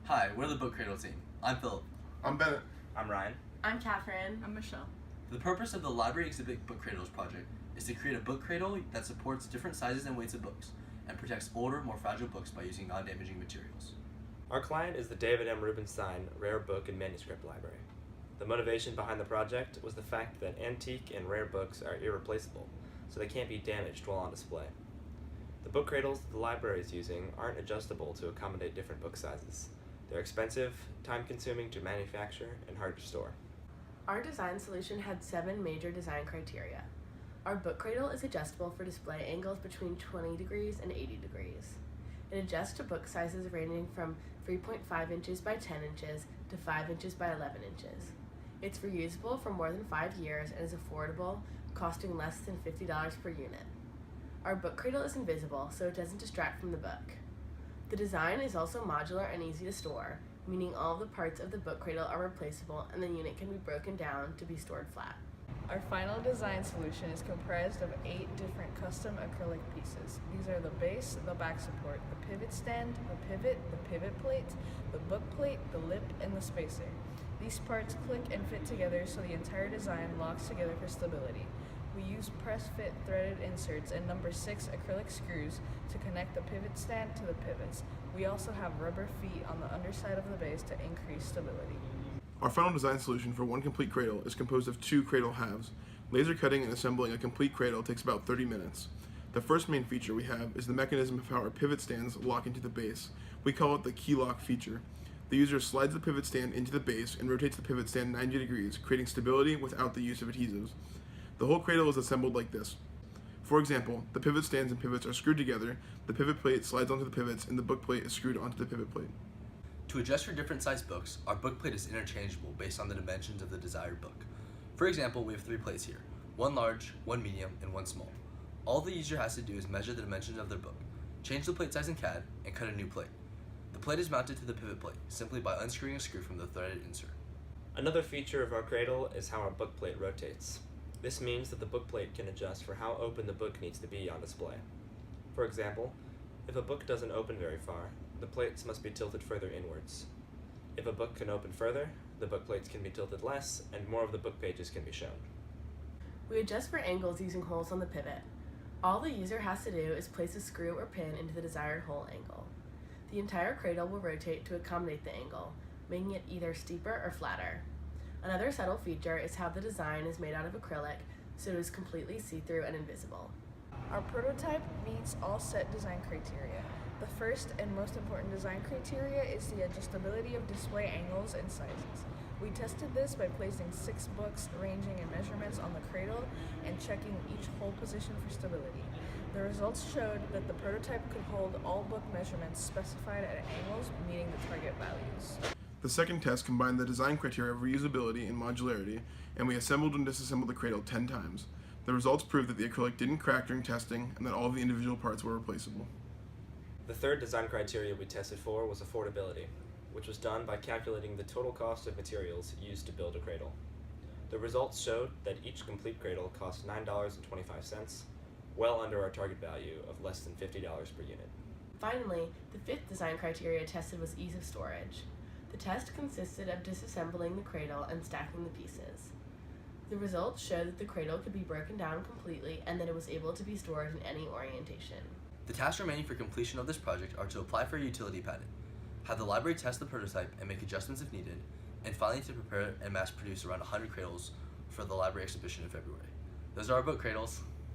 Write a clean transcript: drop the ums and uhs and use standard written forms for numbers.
Hi, we're the Book Cradle team. I'm Philip. I'm Bennett. I'm Ryan. I'm Catherine. I'm Michelle. The purpose of the Library Exhibit Book Cradles project is to create a book cradle that supports different sizes and weights of books and protects older, more fragile books by using non-damaging materials. Our client is the David M. Rubenstein Rare Book and Manuscript Library. The motivation behind the project was the fact that antique and rare books are irreplaceable, so they can't be damaged while on display. The book cradles the library is using aren't adjustable to accommodate different book sizes. They're expensive, time-consuming to manufacture, and hard to store. Our design solution had 7 major design criteria. Our book cradle is adjustable for display angles between 20 degrees and 80 degrees. It adjusts to book sizes ranging from 3.5 inches by 10 inches to 5 inches by 11 inches. It's reusable for more than 5 years and is affordable, costing less than $50 per unit. Our book cradle is invisible, so it doesn't distract from the book. The design is also modular and easy to store, meaning all of the parts of the book cradle are replaceable and the unit can be broken down to be stored flat. Our final design solution is comprised of 8 different custom acrylic pieces. These are the base, the back support, the pivot stand, the pivot plate, the book plate, the lip, and the spacer. These parts click and fit together so the entire design locks together for stability. We use press-fit threaded inserts and number 6 acrylic screws to connect the pivot stand to the pivots. We also have rubber feet on the underside of the base to increase stability. Our final design solution for one complete cradle is composed of 2 cradle halves. Laser cutting and assembling a complete cradle takes about 30 minutes. The first main feature we have is the mechanism of how our pivot stands lock into the base. We call it the key lock feature. The user slides the pivot stand into the base and rotates the pivot stand 90 degrees, creating stability without the use of adhesives. The whole cradle is assembled like this. For example, the pivot stands and pivots are screwed together, the pivot plate slides onto the pivots, and the book plate is screwed onto the pivot plate. To adjust for different size books, our book plate is interchangeable based on the dimensions of the desired book. For example, we have 3 plates here, 1 large, 1 medium, and 1 small. All the user has to do is measure the dimensions of their book, change the plate size in CAD, and cut a new plate. The plate is mounted to the pivot plate simply by unscrewing a screw from the threaded insert. Another feature of our cradle is how our book plate rotates. This means that the book plate can adjust for how open the book needs to be on display. For example, if a book doesn't open very far, the plates must be tilted further inwards. If a book can open further, the book plates can be tilted less, and more of the book pages can be shown. We adjust for angles using holes on the pivot. All the user has to do is place a screw or pin into the desired hole angle. The entire cradle will rotate to accommodate the angle, making it either steeper or flatter. Another subtle feature is how the design is made out of acrylic, so it is completely see-through and invisible. Our prototype meets all set design criteria. The first and most important design criteria is the adjustability of display angles and sizes. We tested this by placing 6 books ranging in measurements on the cradle and checking each hole position for stability. The results showed that the prototype could hold all book measurements specified at angles meeting the target values. The second test combined the design criteria of reusability and modularity, and we assembled and disassembled the cradle 10 times. The results proved that the acrylic didn't crack during testing and that all of the individual parts were replaceable. The third design criteria we tested for was affordability, which was done by calculating the total cost of materials used to build a cradle. The results showed that each complete cradle cost $9.25, well under our target value of less than $50 per unit. Finally, the 5th design criteria tested was ease of storage. The test consisted of disassembling the cradle and stacking the pieces. The results showed that the cradle could be broken down completely and that it was able to be stored in any orientation. The tasks remaining for completion of this project are to apply for a utility patent, have the library test the prototype and make adjustments if needed, and finally to prepare and mass produce around 100 cradles for the library exhibition in February. Those are our book cradles.